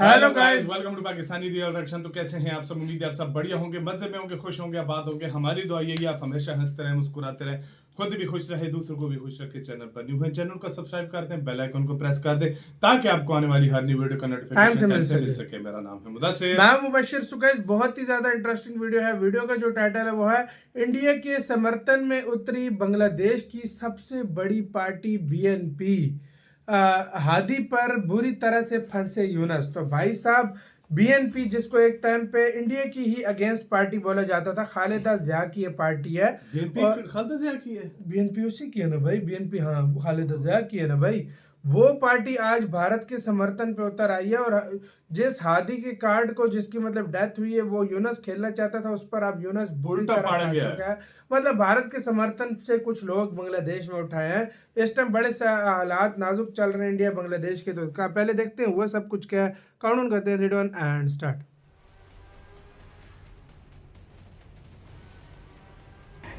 Hello guys, welcome to Pakistani real reaction. तो कैसे हैं आप सब? उम्मीद है आप सब बढ़िया होंगे, मजे में होंगे, खुश होंगे, आबाद होंगे। हमारी दुआ यही है आप हमेशा हंसते रहें, मुस्कुराते रहें, खुद भी खुश रहे, दूसरों को भी खुश रखे। चैनल पर न्यू है, चैनल को सब्सक्राइब कर दें, बेल आइकन को प्रेस कर दें ताकि आपको आने वाली हर नई वीडियो का नोटिफिकेशन मिल सके। मेरा नाम है मुदस्सिर, मैं मुबशिर। सो गाइस, बहुत ही ज्यादा इंटरेस्टिंग वीडियो है। वीडियो का जो टाइटल है वो है इंडिया के समर्थन में उतरी बांग्लादेश की सबसे बड़ी पार्टी बीएनपी, हादी पर बुरी तरह से फंसे यूनस। तो भाई साहब, बीएनपी जिसको एक टाइम पे इंडिया की ही अगेंस्ट पार्टी बोला जाता था, खालिदा जिया की ये पार्टी है। खालिदा जिया की है, बीएनपी उसी की है ना भाई, बीएनपी हाँ खालिदा जिया की है ना भाई। वो पार्टी आज भारत के समर्थन पे उतर आई है और जिस हादी के कार्ड को, जिसकी मतलब डेथ हुई है, वो यूनस खेलना चाहता था, उस पर अब यूनस बुरी तरह फंस चुका है। मतलब भारत के समर्थन से कुछ लोग बांग्लादेश में उठाए हैं। इस टाइम बड़े से हालात नाजुक चल रहे हैं इंडिया बांग्लादेश के। तो पहले देखते हैं हुआ सब कुछ क्या है। काउंट करते हैं 3 2 1 एंड स्टार्ट।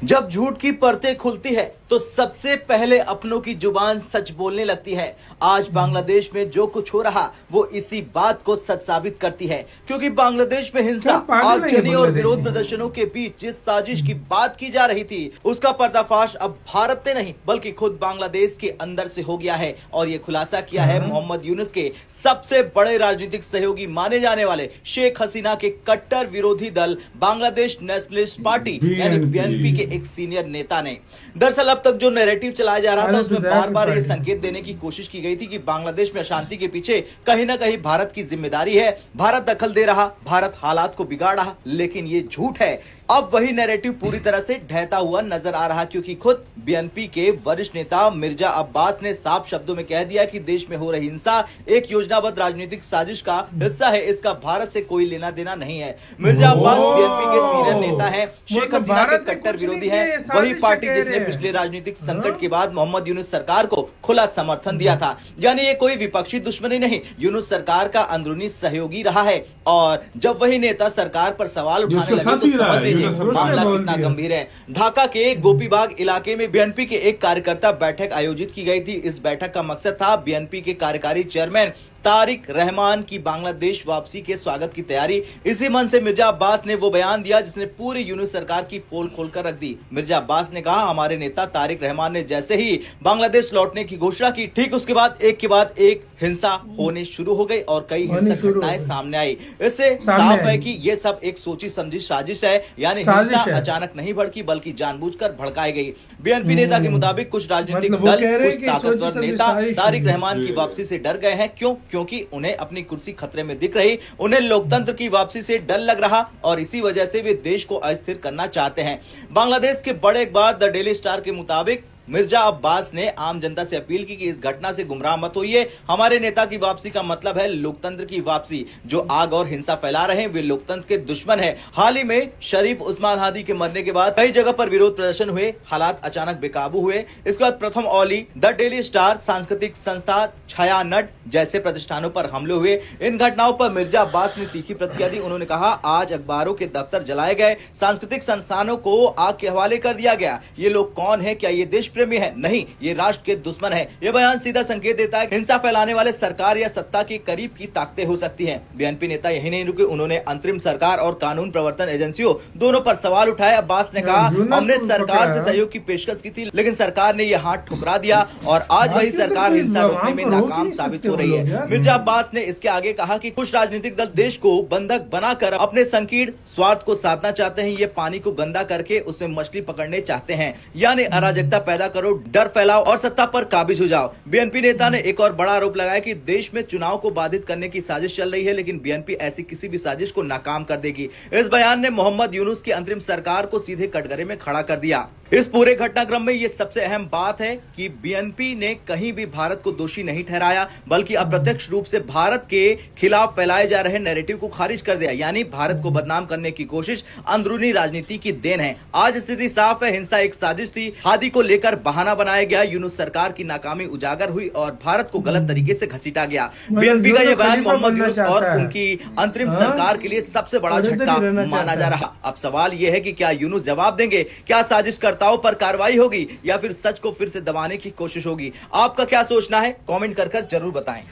जब झूठ की परतें खुलती है तो सबसे पहले अपनों की जुबान सच बोलने लगती है। आज बांग्लादेश में जो कुछ हो रहा वो इसी बात को सच साबित करती है, क्योंकि बांग्लादेश में हिंसा, आगजनी और विरोध प्रदर्शनों के बीच जिस साजिश की बात की जा रही थी उसका पर्दाफाश अब भारत ने नहीं बल्कि खुद बांग्लादेश के अंदर से हो गया है। और ये खुलासा किया है मोहम्मद यूनुस के सबसे बड़े राजनीतिक सहयोगी माने जाने वाले शेख हसीना के कट्टर विरोधी दल बांग्लादेश नेशनलिस्ट पार्टी यानी बीएनपी के एक सीनियर नेता ने। दरअसल अब तक जो नैरेटिव चलाया जा रहा था उसमें बार बार ये संकेत देने की कोशिश की गई थी कि बांग्लादेश में अशांति के पीछे कहीं ना कहीं भारत की जिम्मेदारी है, भारत दखल दे रहा, भारत हालात को बिगाड़ रहा। लेकिन ये झूठ है। अब वही नैरेटिव पूरी तरह से ढहता हुआ नजर आ रहा, क्योंकि खुद बीएनपी के वरिष्ठ नेता मिर्जा अब्बास ने साफ शब्दों में कह दिया कि देश में हो रही हिंसा एक योजनाबद्ध राजनीतिक साजिश का हिस्सा है, इसका भारत से कोई लेना देना नहीं है। मिर्जा अब्बास बीएनपी के सीनियर नेता हैं, शेख हसीना के कट्टर विरोधी हैं, वही पार्टी जिसने पिछले राजनीतिक संकट के बाद मोहम्मद यूनुस सरकार को खुला समर्थन दिया था। यानी ये कोई विपक्षी दुश्मनी नहीं, यूनुस सरकार का अंदरूनी सहयोगी रहा है। और जब वही नेता सरकार पर सवाल उठाने लगे तो मामला कितना गंभीर है। ढाका के गोपीबाग इलाके में बीएनपी के एक कार्यकर्ता बैठक आयोजित की गई थी। इस बैठक का मकसद था बीएनपी के कार्यकारी चेयरमैन तारिक रहमान की बांग्लादेश वापसी के स्वागत की तैयारी। इसी मन से मिर्जा अब्बास ने वो बयान दिया जिसने पूरी यूनुस सरकार की पोल खोलकर रख दी। मिर्जा अब्बास ने कहा, हमारे नेता तारिक रहमान ने जैसे ही बांग्लादेश लौटने की घोषणा की, ठीक उसके बाद एक हिंसा होने शुरू हो गई और कई हिंसक घटनाएं सामने आई। इससे साफ है कि ये सब एक सोची समझी साजिश है। यानी हिंसा अचानक नहीं भड़की बल्कि जानबूझकर भड़काई गई। बीएनपी नेता के मुताबिक कुछ राजनीतिक दल, कुछ ताकतवर नेता तारिक रहमान की वापसी से डर गए हैं। क्योंकि उन्हें अपनी कुर्सी खतरे में दिख रही, उन्हें लोकतंत्र की वापसी से डर लग रहा और इसी वजह से वे देश को अस्थिर करना चाहते हैं। बांग्लादेश के बड़े अखबार द डेली स्टार के मुताबिक मिर्जा अब्बास ने आम जनता से अपील की कि इस घटना से गुमराह मत होइए। हमारे नेता की वापसी का मतलब है लोकतंत्र की वापसी। जो आग और हिंसा फैला रहे हैं वे लोकतंत्र के दुश्मन हैं। हाल ही में शरीफ उस्मान हादी के मरने के बाद कई जगह पर विरोध प्रदर्शन हुए, हालात अचानक बेकाबू हुए। इसके बाद प्रथम औली, द डेली स्टार, सांस्कृतिक संस्था छाया नट जैसे प्रतिष्ठानों पर हमले हुए। इन घटनाओं पर मिर्जा अब्बास ने तीखी प्रतिक्रिया दी। उन्होंने कहा, आज अखबारों के दफ्तर जलाए गए, सांस्कृतिक संस्थानों को आग के हवाले कर दिया गया। ये लोग कौन है? क्या ये देश प्रेमी है? नहीं, ये राष्ट्र के दुश्मन है। ये बयान सीधा संकेत देता है कि हिंसा फैलाने वाले सरकार या सत्ता के करीब की ताकतें हो सकती हैं। बीएनपी नेता यही नहीं रुके, उन्होंने अंतरिम सरकार और कानून प्रवर्तन एजेंसियों दोनों पर सवाल उठाए। अब्बास ने कहा, हमने सरकार से सहयोग की पेशकश की थी लेकिन सरकार ने यह हाथ ठुकरा दिया और आज वही सरकार हिंसा रोकने में नाकाम साबित हो रही है। मिर्जा अब्बास ने इसके आगे कहा कि कुछ राजनीतिक दल देश को बंधक बनाकर अपने संकीर्ण स्वार्थ को साधना चाहते हैं। ये पानी को गंदा करके उसमें मछली पकड़ने चाहते हैं, यानी अराजकता पैदा करो, डर फैलाओ और सत्ता पर काबिज हो जाओ। बीएनपी नेता ने एक और बड़ा आरोप लगाया कि देश में चुनाव को बाधित करने की साजिश चल रही है, लेकिन बीएनपी ऐसी किसी भी साजिश को नाकाम कर देगी। इस बयान ने मोहम्मद यूनुस की अंतरिम सरकार को सीधे कटघरे में खड़ा कर दिया। इस पूरे घटनाक्रम में यह सबसे अहम बात है कि बीएनपी ने कहीं भी भारत को दोषी नहीं ठहराया, बल्कि अप्रत्यक्ष रूप से भारत के खिलाफ फैलाए जा रहे नैरेटिव को खारिज कर दिया। यानी भारत को बदनाम करने की कोशिश अंदरूनी राजनीति की देन है। आज स्थिति साफ है, हिंसा एक साजिश थी, हादी को लेकर बहाना बनाया गया, यूनुस सरकार की नाकामी उजागर हुई और भारत को गलत तरीके से घसीटा गया। बीएनपी का यह बयान मोहम्मद यूनुस और उनकी अंतरिम सरकार के लिए सबसे बड़ा झटका माना जा रहा। अब सवाल यह है कि क्या यूनुस जवाब देंगे? क्या साजिशकर्ताओं पर कार्रवाई होगी या फिर सच को फिर से दबाने की कोशिश होगी? आपका क्या सोचना है? कमेंट कर जरूर बताएं।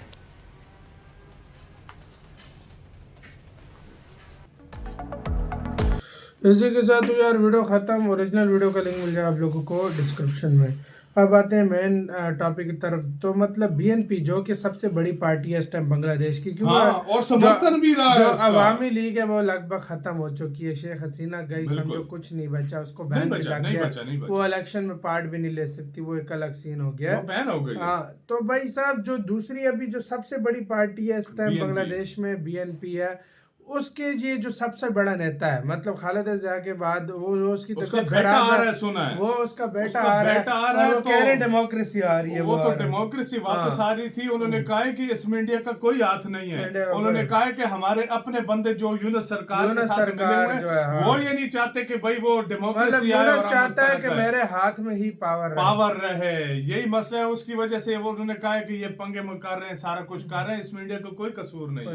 इसी के साथ तो यार वीडियो खत्म। ओरिजिनल वीडियो का लिंक मिल जाएगा आप लोगों को डिस्क्रिप्शन में। अब आते हैं मेन टॉपिक की तरफ। तो मतलब बीएनपी जो कि सबसे बड़ी पार्टी है इस टाइम बांग्लादेश की, क्योंकि हाँ, और समर्थन भी रहा जो है उसका। अवामी लीग है वो लगभग खत्म हो चुकी है। शेख हसीना गई, समझो कुछ नहीं बचा, उसको बैन भी लग गया। वो इलेक्शन में पार्ट भी नहीं ले सकती, वो एक अलग सीन हो गया, बैन हो गई। हाँ। तो भाई साहब जो दूसरी अभी जो सबसे बड़ी पार्टी है इस टाइम बांग्लादेश में बीएनपी है, उसके ये जो सबसे बड़ा नेता है मतलब खालिदा जिया के बाद वो उसकी तबीयत खराब है, सुना है वो उसका बेटा आ रहा है, वो कह रहे डेमोक्रेसी आ रही है, वो तो डेमोक्रेसी वापस आ रही थी। उन्होंने कहा है कि इसमें इंडिया का कोई हाथ नहीं है। उन्होंने कहा है कि हमारे अपने बंदे जो यूनस सरकार के साथ मिले हुए हैं, वो ये नहीं चाहते कि भाई वो डेमोक्रेसी आए, और चाहता है कि मेरे हाथ में ही पावर रहे। यही मसला है। उसकी वजह से वो उन्होंने कहा है कि ये पंगे में कर रहे हैं, सारा कुछ कर रहे हैं, इसमें इंडिया का कोई कसूर नहीं।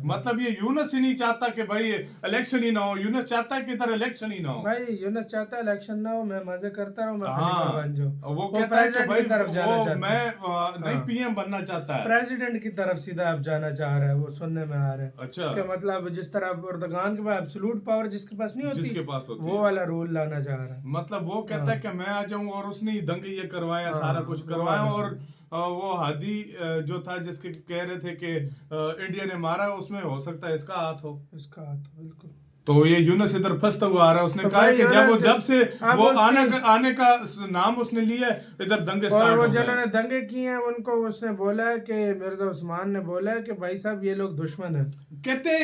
मतलब ये यूनस ही नहीं चाहता कि भाई इलेक्शन ही ना हो। यूनस चाहता है कि इधर इलेक्शन ही ना हो। भाई यूनस चाहता है इलेक्शन ना हो, मैं मजे करता रहूं, मैं हाँ, बन जाऊं। वो कहता है कि भाई तरफ जाना चाहता है, मैं नहीं पीएम बनना चाहता है, प्रेसिडेंट की तरफ सीधा अब जाना चाह रहा है। वो सुनने में आ रहा है अच्छा कि मतलब जिस तरह एर्दोगान के पास एब्सोल्यूट पावर जिसके पास नहीं होती, जिसके पास होती वो वाला रूल लाना चाह रहा है। मतलब वो कहता है कि मैं आ जाऊं, और उसने ही दंगे ये करवाया, सारा कुछ करवाया। और वो हादी जो था जिसके कह रहे थे कि इंडिया ने मारा, उसमें हो सकता है इसका हाथ हो, बिल्कुल। तो ये यूनस इधर फंसता हुआ आ रहा है। उसने कहा कि जब से वो आने का नाम उसने लिया है, इधर दंगे स्टार्ट हो गए। जिन्होंने दंगे किए हैं उनको उसने बोला है कि मिर्जा उस्मान ने बोला है कि भाई साहब ये लोग दुश्मन है। कहते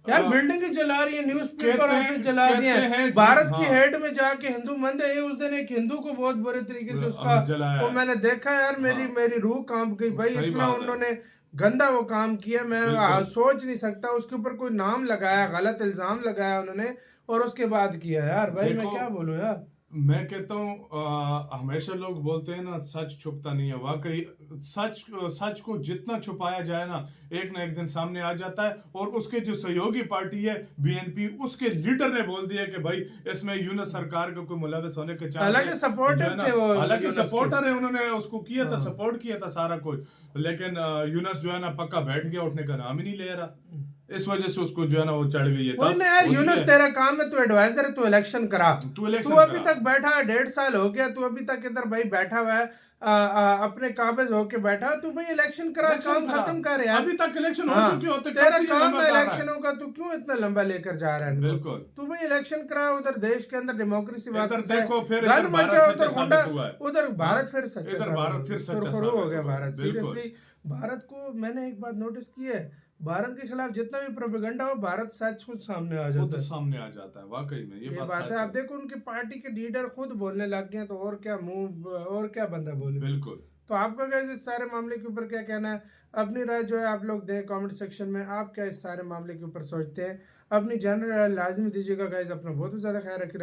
यार बिल्डिंग ही जला रही है, न्यूज़पेपर ऑफिस जला दिए हैं, भारत की हेड में जाके हिंदू मंदिर है। उस दिन एक हिंदू को बहुत बुरे तरीके से उसका वो मैंने देखा यार, मेरी रूह कांप गई भाई। इतना उन्होंने गंदा वो काम किया, मैं सोच नहीं सकता। उसके ऊपर कोई नाम लगाया, गलत इल्जाम लगाया उन्होंने, और उसके बाद किया यार। भाई मैं क्या बोलूं यार। मैं कहता हूँ हमेशा लोग बोलते हैं ना, सच छुपता नहीं है। वाकई सच को जितना छुपाया जाए ना, एक दिन सामने आ जाता है। और उसके जो सहयोगी पार्टी है बीएनपी, उसके लीडर ने बोल दिया कि भाई इसमें यूनस सरकार का कोई मुलविस होने के चांस है। हालांकि सपोर्टर है, उन्होंने उसको किया था, सपोर्ट किया था सारा कुछ। लेकिन यूनस जो है ना पक्का बैठ गया, उठने का नाम ही नहीं ले रहा। इस वजह से उसको जो है ना वो चढ़ गई है। यार यूनस तेरा काम है, तू एडवाइजर है, तू इलेक्शन करा। तू अभी तक बैठा है, 1.5 साल हो गया, तू अभी तक इधर भाई बैठा हुआ है, अपने काबिज होके बैठा। तू भाई इलेक्शन करा, काम खत्म कर यार। अभी तक इलेक्शन हो चुके होते, तेरा काम है इलेक्शनों का, तू क्यों इतना लंबा लेकर जा रहा है? बिल्कुल, तू भाई इलेक्शन करा, उधर देश के अंदर डेमोक्रेसी वापस देखो, फिर उधर भारत फिर सुरखरू हो गया। भारत सीरियसली, भारत को मैंने एक बात नोटिस की है, भारत के खिलाफ जितना भी प्रोपेगेंडा हो, भारत सच कुछ सामने आ जाता है। वाकई में ये बात है। आप देखो उनके पार्टी के लीडर खुद बोलने लग गए, तो और क्या बंदा बोले। बिल्कुल। तो आपका क्या इस सारे मामले के ऊपर क्या कहना है? अपनी राय जो है आप लोग दें कमेंट सेक्शन में। आप क्या इस सारे मामले के ऊपर सोचते हैं? अपनी जनरल लाजमी दीजिएगा गाइस। अपना बहुत ज्यादा ख्याल रखिए।